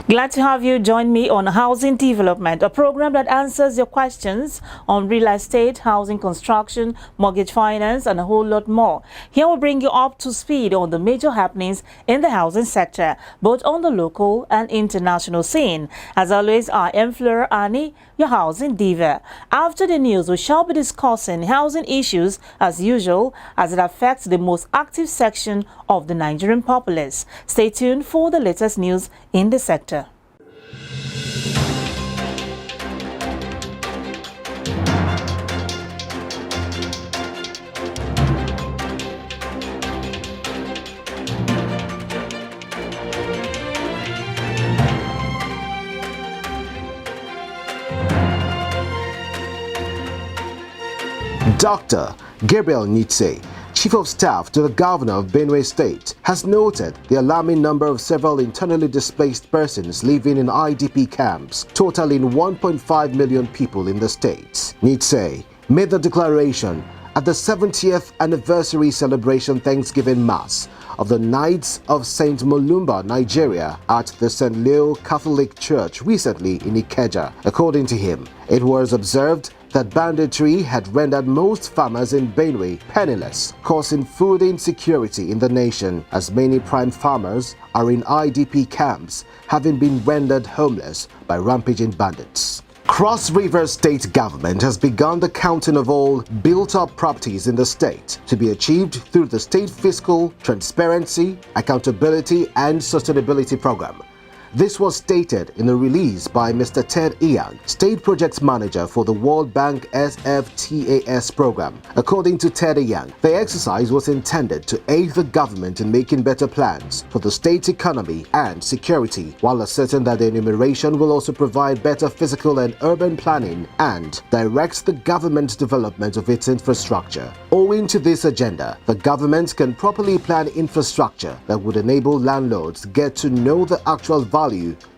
Glad to have you join me on Housing Development, a program that answers your questions on real estate, housing construction, mortgage finance, and a whole lot more. Here we'll bring you up to speed on the major happenings in the housing sector, both on the local and international scene. As always, I am Fleur Ani, your housing diva. After the news, we shall be discussing housing issues as usual as it affects the most active section of the Nigerian populace. Stay tuned for the latest news in the sector. Dr. Gabriel Nitse, Chief of Staff to the Governor of Benue State, has noted the alarming number of several internally displaced persons living in IDP camps, totaling 1.5 million people in the state. Nitse made the declaration at the 70th anniversary celebration Thanksgiving Mass of the Knights of St. Mulumba, Nigeria, at the St. Leo Catholic Church recently in Ikeja. According to him, it was observed that banditry had rendered most farmers in Benue penniless, causing food insecurity in the nation, as many prime farmers are in IDP camps, having been rendered homeless by rampaging bandits. Cross River State Government has begun the counting of all built-up properties in the state to be achieved through the State Fiscal Transparency, Accountability and Sustainability Program. This was stated in a release by Mr. Ted Ian, State Projects Manager for the World Bank SFTAS program. According to Ted Ian, the exercise was intended to aid the government in making better plans for the state's economy and security, while asserting that the enumeration will also provide better physical and urban planning and direct the government's development of its infrastructure. Owing to this agenda, the government can properly plan infrastructure that would enable landlords get to know the actual value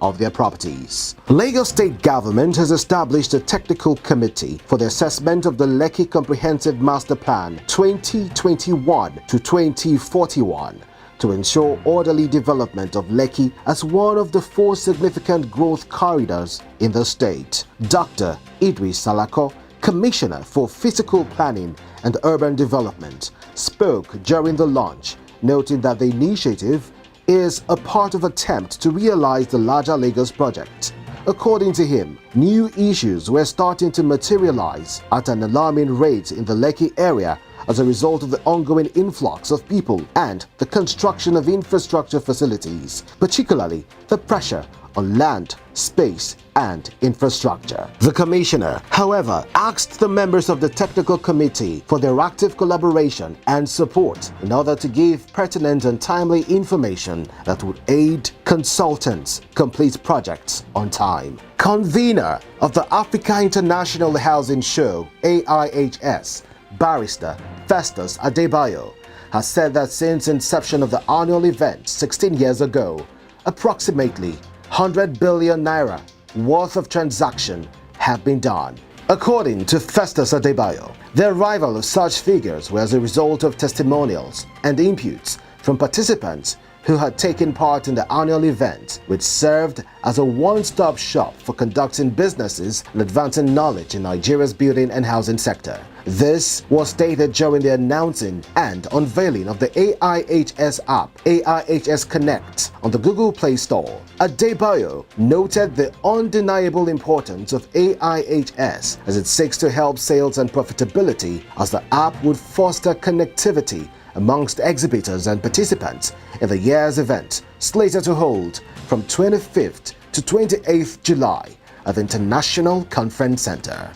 of their properties. Lagos State Government has established a technical committee for the assessment of the Lekki Comprehensive Master Plan 2021 to 2041 to ensure orderly development of Lekki as one of the 4 significant growth corridors in the state. Dr. Idris Salako, Commissioner for Physical Planning and Urban Development, spoke during the launch, noting that the initiative is a part of attempt to realize the larger Lagos project. According to him, new issues were starting to materialize at an alarming rate in the Lekki area as a result of the ongoing influx of people and the construction of infrastructure facilities, particularly the pressure on land, space, and infrastructure. The commissioner, however, asked the members of the technical committee for their active collaboration and support in order to give pertinent and timely information that would aid consultants complete projects on time. Convener of the Africa International Housing Show, AIHS, Barrister Festus Adebayo, has said that since inception of the annual event 16 years ago, approximately 100 billion naira worth of transaction have been done. According to Festus Adebayo, the arrival of such figures was a result of testimonials and inputs from participants who had taken part in the annual event, which served as a one-stop shop for conducting businesses and advancing knowledge in Nigeria's building and housing sector. This was stated during the announcing and unveiling of the AIHS app, AIHS Connect, on the Google Play Store. Adebayo noted the undeniable importance of AIHS as it seeks to help sales and profitability, as the app would foster connectivity amongst exhibitors and participants in the year's event, slated to hold from 25th to 28th July at the International Conference Center.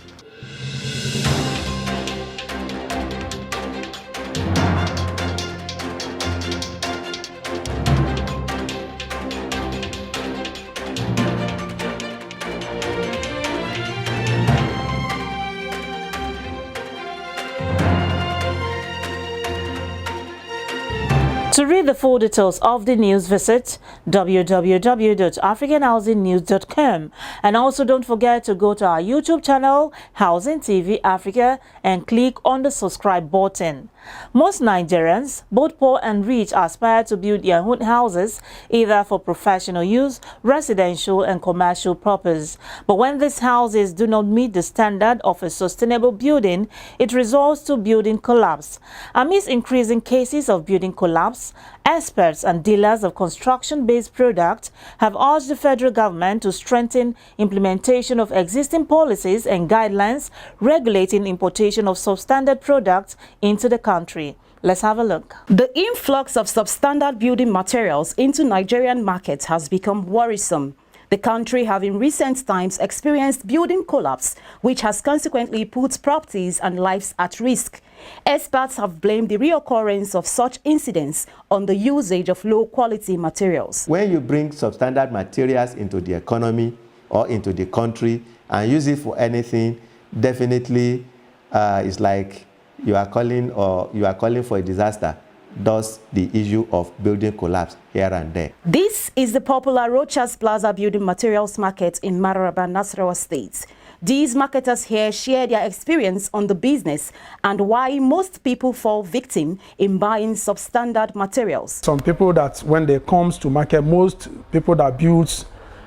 To read the full details of the news, visit www.africanhousingnews.com, and also don't forget to go to our YouTube channel, Housing TV Africa, and click on the subscribe button. Most Nigerians, both poor and rich, aspire to build their own houses, either for professional use, residential and commercial purpose. But when these houses do not meet the standard of a sustainable building, it results to building collapse. Amidst increasing cases of building collapse, experts and dealers of construction-based products have urged the federal government to strengthen implementation of existing policies and guidelines regulating importation of substandard products into the country. Let's have a look. The influx of substandard building materials into Nigerian markets has become worrisome. The country have in recent times experienced building collapse, which has consequently put properties and lives at risk. Experts have blamed the reoccurrence of such incidents on the usage of low-quality materials. When you bring substandard materials into the economy or into the country and use it for anything, definitely it's like you are calling for a disaster. Thus, the issue of building collapse here and there. This is the popular Rochas Plaza building materials market in Mararaba, Nasarawa State. These marketers here share their experience on the business and why most people fall victim in buying substandard materials. Some people that when they comes to market, most people that builds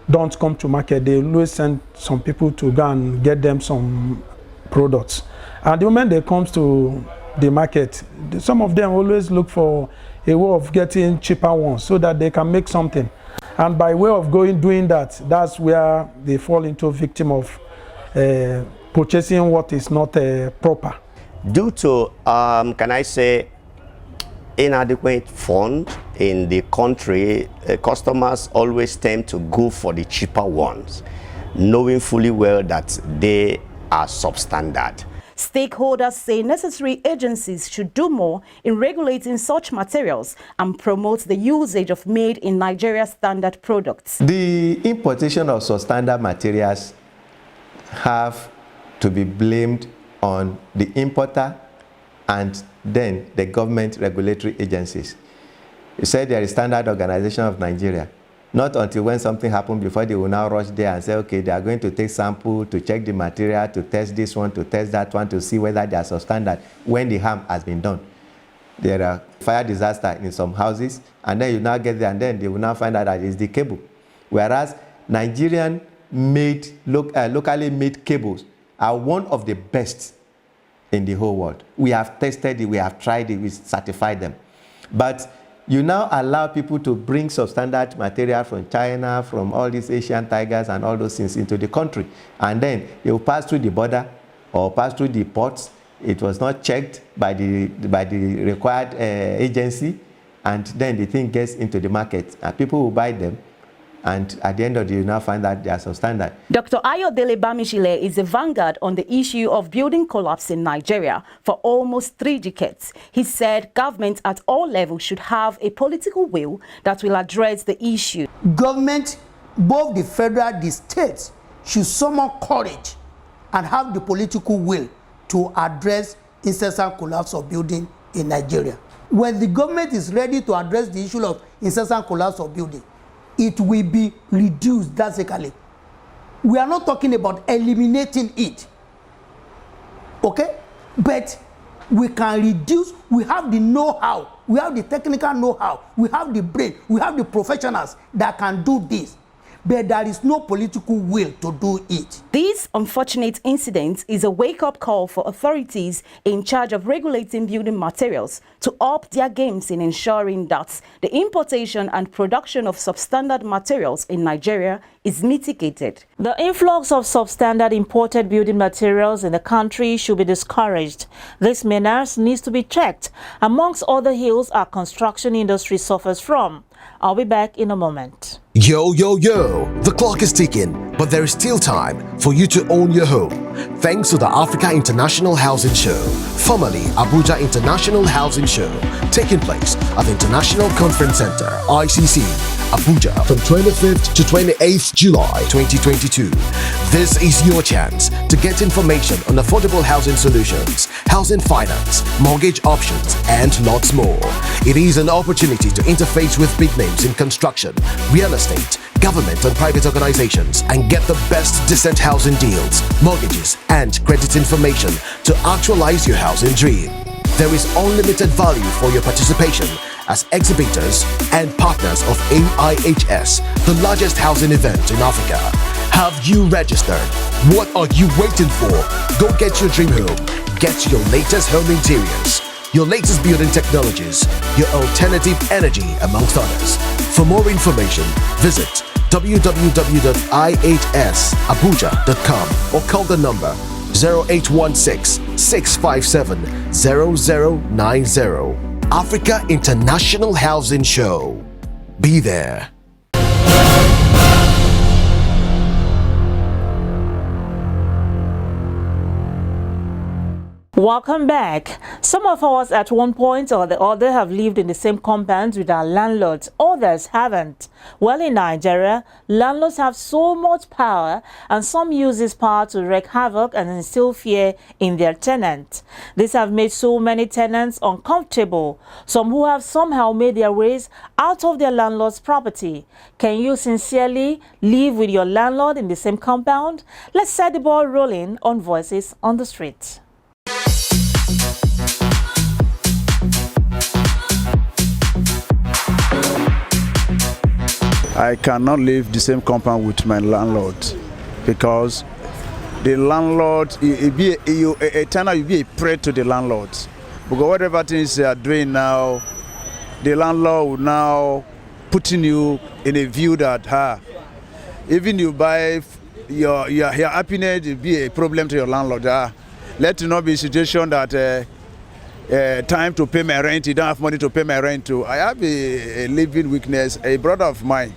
don't come to market. They always send some people to go and get them some products. And the moment they comes to the market, some of them always look for a way of getting cheaper ones so that they can make something. And by way of doing that, that's where they fall into a victim of purchasing what is not proper. Due to, can I say, inadequate fund in the country, customers always tend to go for the cheaper ones, knowing fully well that they are substandard. Stakeholders say necessary agencies should do more in regulating such materials and promote the usage of made in Nigeria standard products. The importation of substandard materials have to be blamed on the importer and then the government regulatory agencies. You said there is Standard Organization of Nigeria. Not until when something happened before they will now rush there and say, okay, they are going to take sample to check the material, to test this one, to test that one, to see whether they are substandard when the harm has been done. There are fire disaster in some houses, and then you now get there and then they will now find out that it's the cable. Whereas Nigerian made, locally made cables are one of the best in the whole world. We have tested it, we have tried it, we certified them. But you now allow people to bring substandard material from China, from all these Asian tigers and all those things into the country. And then they will pass through the border or pass through the ports. It was not checked by the required agency. And then the thing gets into the market and people will buy them. And at the end of the day, you now find that they are substandard. Dr. Ayodele Bamishile is a vanguard on the issue of building collapse in Nigeria for almost 3 decades. He said government at all levels should have a political will that will address the issue. Government, both the federal and the states, should summon courage and have the political will to address incessant collapse of building in Nigeria. When the government is ready to address the issue of incessant collapse of building, it will be reduced drastically. We are not talking about eliminating it, okay? But we can reduce, we have the know-how, we have the technical know-how, we have the brain, we have the professionals that can do this. But there is no political will to do it. This unfortunate incident is a wake-up call for authorities in charge of regulating building materials to up their games in ensuring that the importation and production of substandard materials in Nigeria is mitigated. The influx of substandard imported building materials in the country should be discouraged. This menace needs to be checked, amongst other ills our construction industry suffers from. I'll be back in a moment. Yo, yo, yo, the clock is ticking, but there is still time for you to own your home. Thanks to the Africa International Housing Show, formerly Abuja International Housing Show, taking place at the International Conference Center, ICC, Abuja from 25th to 28th July 2022. This is your chance to get information on affordable housing solutions, housing finance, mortgage options, and lots more. It is an opportunity to interface with big names in construction, real estate, government and private organizations and get the best decent housing deals, mortgages, and credit information to actualize your housing dream. There is unlimited value for your participation as exhibitors and partners of AIHS, the largest housing event in Africa. Have you registered? What are you waiting for? Go get your dream home. Get your latest home interiors, your latest building technologies, your alternative energy, amongst others. For more information, visit www.ihsabuja.com or call the number 0816-657-0090. Africa International Housing Show. Be there. Welcome back. Some of us at one point or the other have lived in the same compounds with our landlords. Others haven't. Well, in Nigeria, landlords have so much power and some use this power to wreak havoc and instill fear in their tenants. These have made so many tenants uncomfortable, some who have somehow made their ways out of their landlord's property. Can you sincerely live with your landlord in the same compound? Let's set the ball rolling on Voices on the Street. I cannot live the same compound with my landlord because the landlord, a tenant will be a prey to the landlord. Because whatever things they are doing now, the landlord will now putting you in a view that even you buy your happiness will be a problem to your landlord. Let it not be a situation that time to pay my rent, you don't have money to pay my rent too. I have a living weakness. A brother of mine,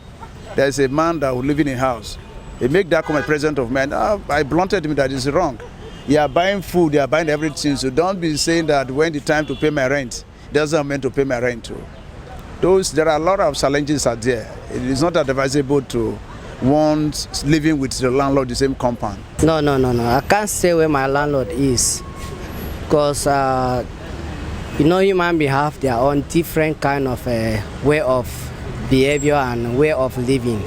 there's a man that will live in a house. He make that comment present of man. I blunted him that is wrong. You are buying food, you are buying everything. So don't be saying that when the time to pay my rent, doesn't mean to pay my rent too. There are a lot of challenges out there. It is not advisable to want living with the landlord the same compound. No. I can't say where my landlord is because human beings have their own different kind of way of behavior and way of living.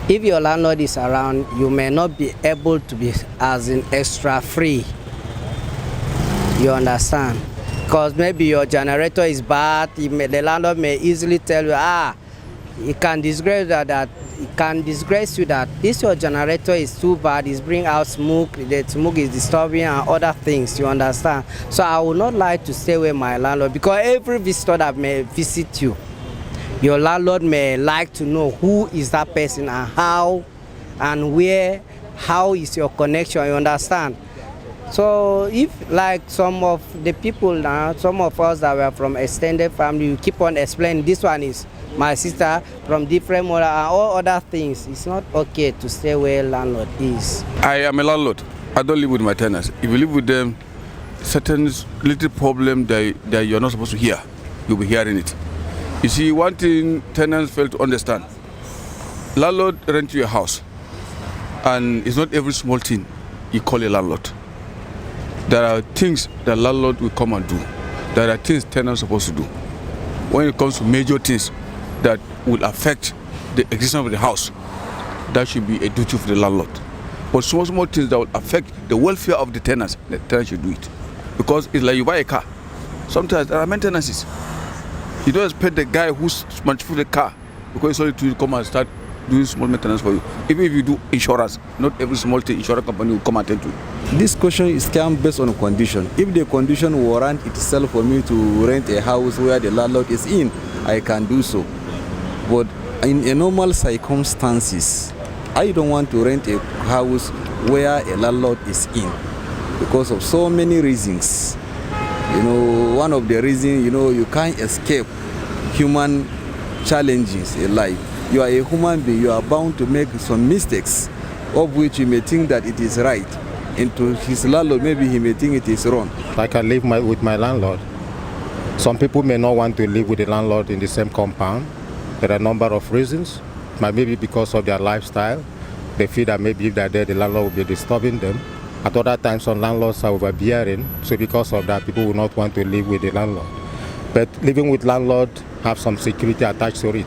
If your landlord is around, you may not be able to be as in extra free. You understand? Because maybe your generator is bad, the landlord may easily tell you, it can disgrace you that this your generator is too bad, it's bringing out smoke, the smoke is disturbing and other things, you understand? So I would not like to stay with my landlord because every visitor that may visit you, your landlord may like to know who is that person and how and where, how is your connection, you understand? So if like some of the people now, some of us that were from extended family, you keep on explaining this one is my sister from different mother and all other things, it's not okay to stay where landlord is. I am a landlord. I don't live with my tenants. If you live with them, certain little problem that you're not supposed to hear, you'll be hearing it. You see, one thing tenants fail to understand. Landlord rent you a house, and it's not every small thing you call a landlord. There are things that landlord will come and do. There are things tenants are supposed to do. When it comes to major things that will affect the existence of the house, that should be a duty for the landlord. But small things that will affect the welfare of the tenants should do it. Because it's like you buy a car. Sometimes there are maintenances. You don't expect the guy who's manufactured the car because it's only to come and start doing small maintenance for you. Even if you do insurance, not every small thing insurance company will come and attend to. This question is based on a condition. If the condition warrant itself for me to rent a house where the landlord is in, I can do so. But in a normal circumstances, I don't want to rent a house where a landlord is in because of so many reasons. One of the reasons, you can't escape human challenges in life. You are a human being, you are bound to make some mistakes, of which you may think that it is right. And to his landlord, maybe he may think it is wrong. I can live with my landlord. Some people may not want to live with the landlord in the same compound. There are a number of reasons. Maybe because of their lifestyle. They feel that maybe if they're there, the landlord will be disturbing them. At other times, some landlords are overbearing. So because of that, people will not want to live with the landlord. But living with landlord have some security attached to it.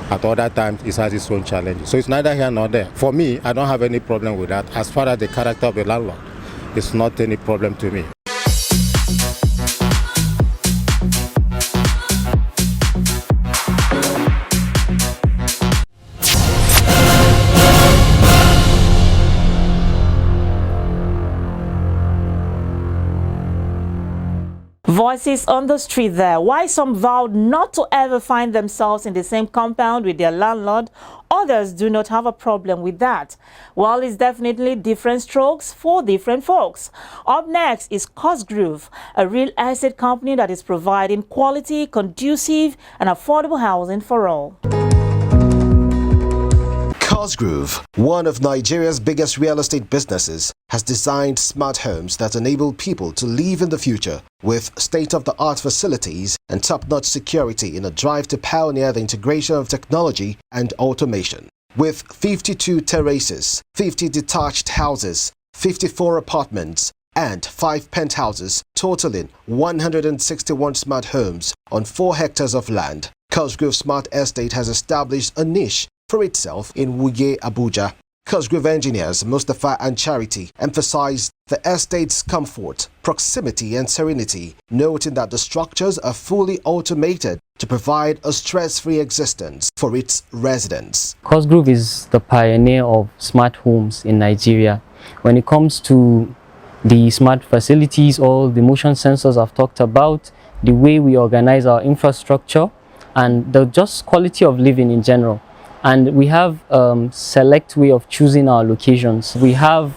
At other times, it has its own challenges. So it's neither here nor there. For me, I don't have any problem with that. As far as the character of the landlord, it's not any problem to me. Voices on the street there. Why some vowed not to ever find themselves in the same compound with their landlord, others do not have a problem with that. Well, it's definitely different strokes for different folks. Up next is Cosgrove, a real estate company that is providing quality, conducive and affordable housing for all. Cosgrove, one of Nigeria's biggest real estate businesses, has designed smart homes that enable people to live in the future with state-of-the-art facilities and top-notch security in a drive to pioneer the integration of technology and automation. With 52 terraces, 50 detached houses, 54 apartments, and 5 penthouses, totaling 161 smart homes on 4 hectares of land, Cosgrove Smart Estate has established a niche for itself in Wuye, Abuja. Cosgrove engineers Mustafa and Charity emphasized the estate's comfort, proximity and serenity, noting that the structures are fully automated to provide a stress-free existence for its residents. Cosgrove is the pioneer of smart homes in Nigeria. When it comes to the smart facilities, all the motion sensors I've talked about, the way we organize our infrastructure, and the just quality of living in general. And we have select way of choosing our locations. We have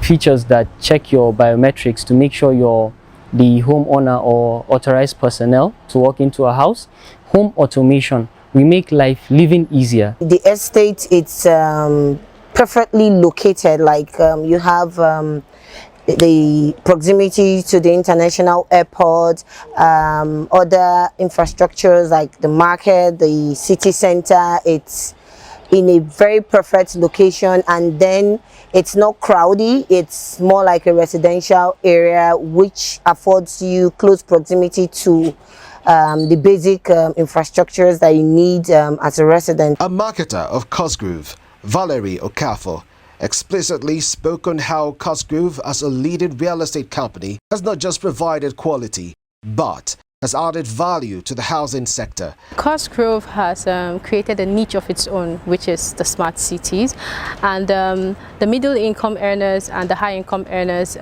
features that check your biometrics to make sure you're the homeowner or authorized personnel to walk into a house. Home automation. We make living easier. The estate, it's perfectly located. Like you have the proximity to the international airport, other infrastructures like the market, the city center. It's in a very perfect location, and then it's not crowded. It's more like a residential area which affords you close proximity to the basic infrastructures that you need as a resident. A marketer of Cosgrove, Valerie Okafor, explicitly spoke on how Cosgrove, as a leading real estate company, has not just provided quality, but has added value to the housing sector. Cosgrove has created a niche of its own, which is the smart cities, and the middle income earners and the high income earners,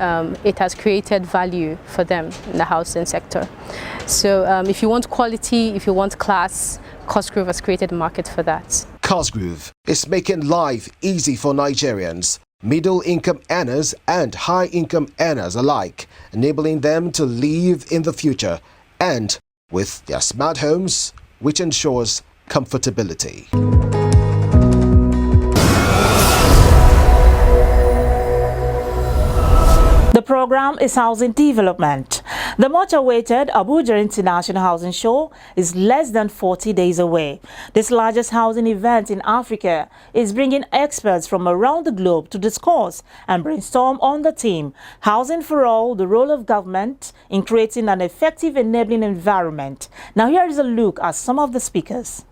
it has created value for them in the housing sector. So if you want quality, if you want class, Cosgrove has created a market for that. Cosgrove is making life easy for Nigerians, middle-income earners and high-income earners alike, enabling them to live in the future and with their smart homes, which ensures comfortability. The program is housing development. The much-awaited Abuja International Housing Show is less than 40 days away. This largest housing event in Africa is bringing experts from around the globe to discuss and brainstorm on the theme, Housing for All, the role of government in creating an effective enabling environment. Now here is a look at some of the speakers.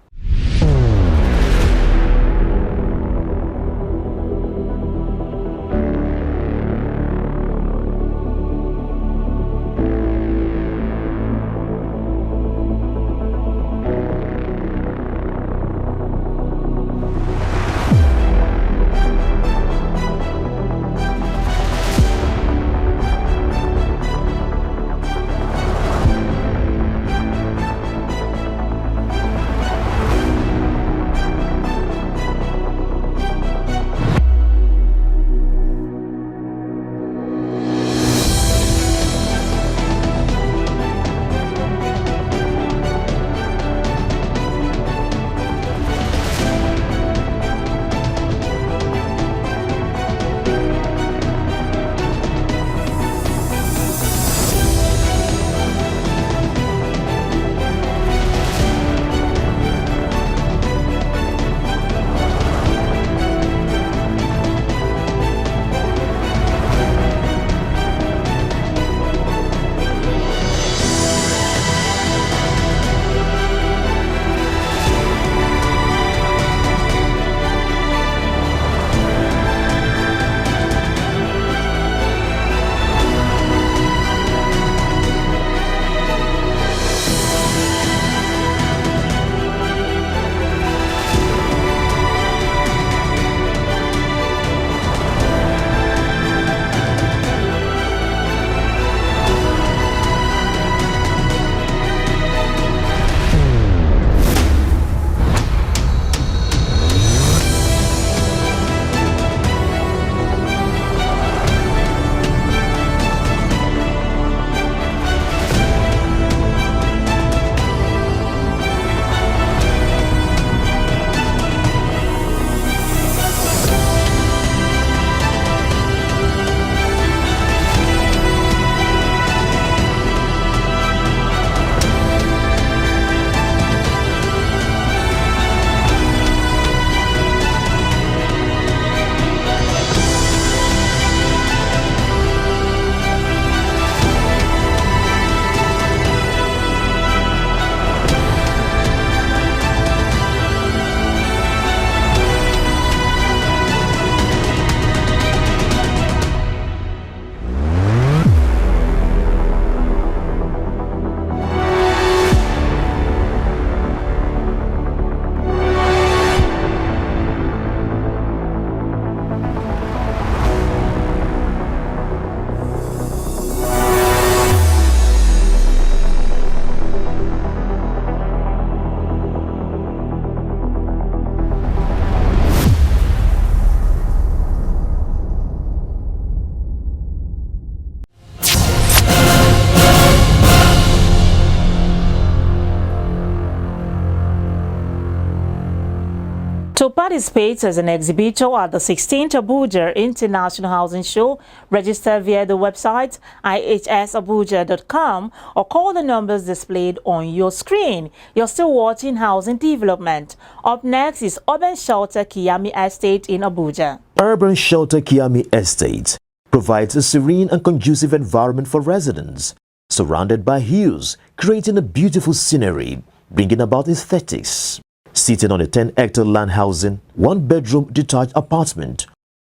To participate as an exhibitor at the 16th Abuja International Housing Show, register via the website ihsabuja.com or call the numbers displayed on your screen. You're still watching Housing Development. Up next is Urban Shelter Kiami Estate in Abuja. Urban Shelter Kiami Estate provides a serene and conducive environment for residents, surrounded by hills, creating a beautiful scenery, bringing about aesthetics. Sitting on a 10-hectare land housing, 1-bedroom detached apartment,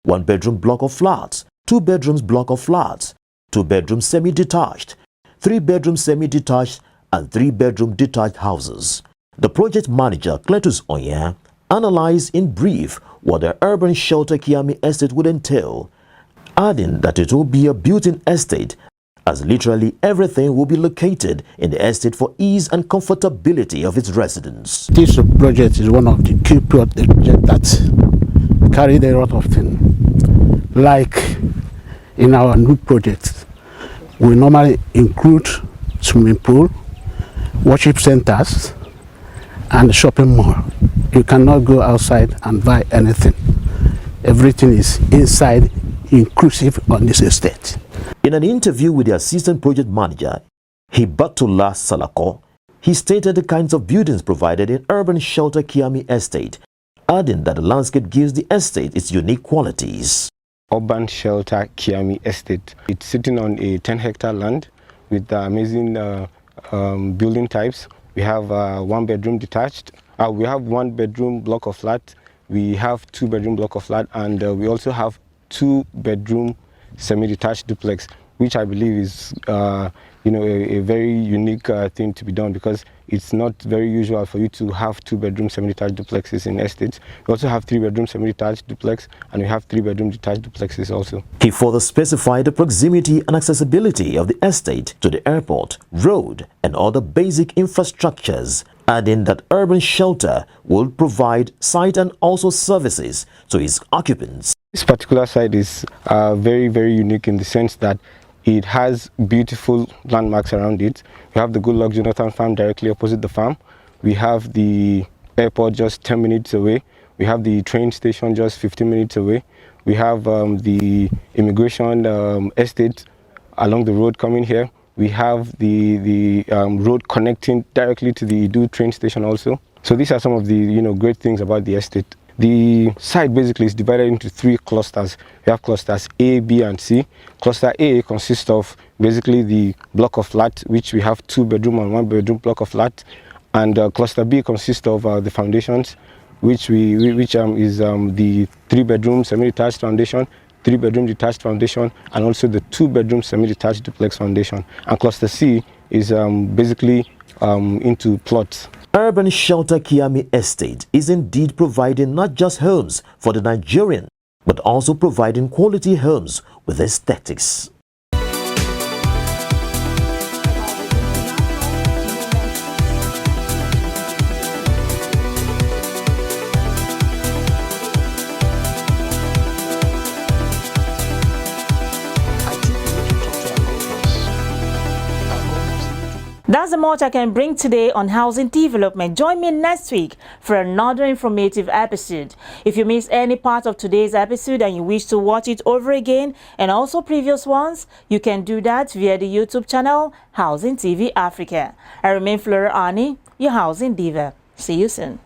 1-bedroom block of flats, 2 bedrooms block of flats, 2-bedroom semi-detached, 3-bedroom semi-detached, and 3-bedroom detached houses. The project manager, Cletus Onya, analyzed in brief what the Urban Shelter Kiami Estate would entail, adding that it will be a built-in estate as literally everything will be located in the estate for ease and comfortability of its residents. This project is one of the key projects that carry a lot of things. Like in our new projects, we normally include swimming pool, worship centers, and shopping mall. You cannot go outside and buy anything. Everything is inside, inclusive on this estate. In an interview with the assistant project manager, Hibatullah Salako, he stated the kinds of buildings provided in Urban Shelter Kiami Estate, adding that the landscape gives the estate its unique qualities. Urban Shelter Kiami Estate. It's sitting on a 10-hectare land with amazing building types. We have 1-bedroom detached. We have 1-bedroom block of flat. We have 2-bedroom block of flat, and we also have 2-bedroom semi-detached duplex, which I believe is a very unique thing to be done, because it's not very usual for you to have 2-bedroom semi-detached duplexes in estates. We also have 3-bedroom semi-detached duplex, and we have 3-bedroom detached duplexes also. He further specified the proximity and accessibility of the estate to the airport, road, and other basic infrastructures, adding that Urban Shelter will provide site and also services to its occupants. This particular site is very, very unique in the sense that it has beautiful landmarks around it. We have the Good Luck Jonathan farm directly opposite the farm. We have the airport just 10 minutes away. We have the train station just 15 minutes away. We have the immigration estate along the road coming here. We have the road connecting directly to the Idu train station also. So these are some of the great things about the estate. The site basically is divided into 3 clusters. We have clusters A, B, and C. Cluster A consists of basically the block of flats, which we have 2-bedroom and 1-bedroom block of flats. And cluster B consists of the foundations, which is the 3-bedroom semi-detached foundation, 3-bedroom detached foundation, and also the 2-bedroom semi-detached duplex foundation. And cluster C is basically into plots. Urban Shelter Kiami Estate is indeed providing not just homes for the Nigerian, but also providing quality homes with aesthetics. That's the much I can bring today on Housing Development. Join me next week for another informative episode. If you missed any part of today's episode and you wish to watch it over again and also previous ones, you can do that via the YouTube channel Housing TV Africa. I remain Flora Ani, your Housing Diva. See you soon.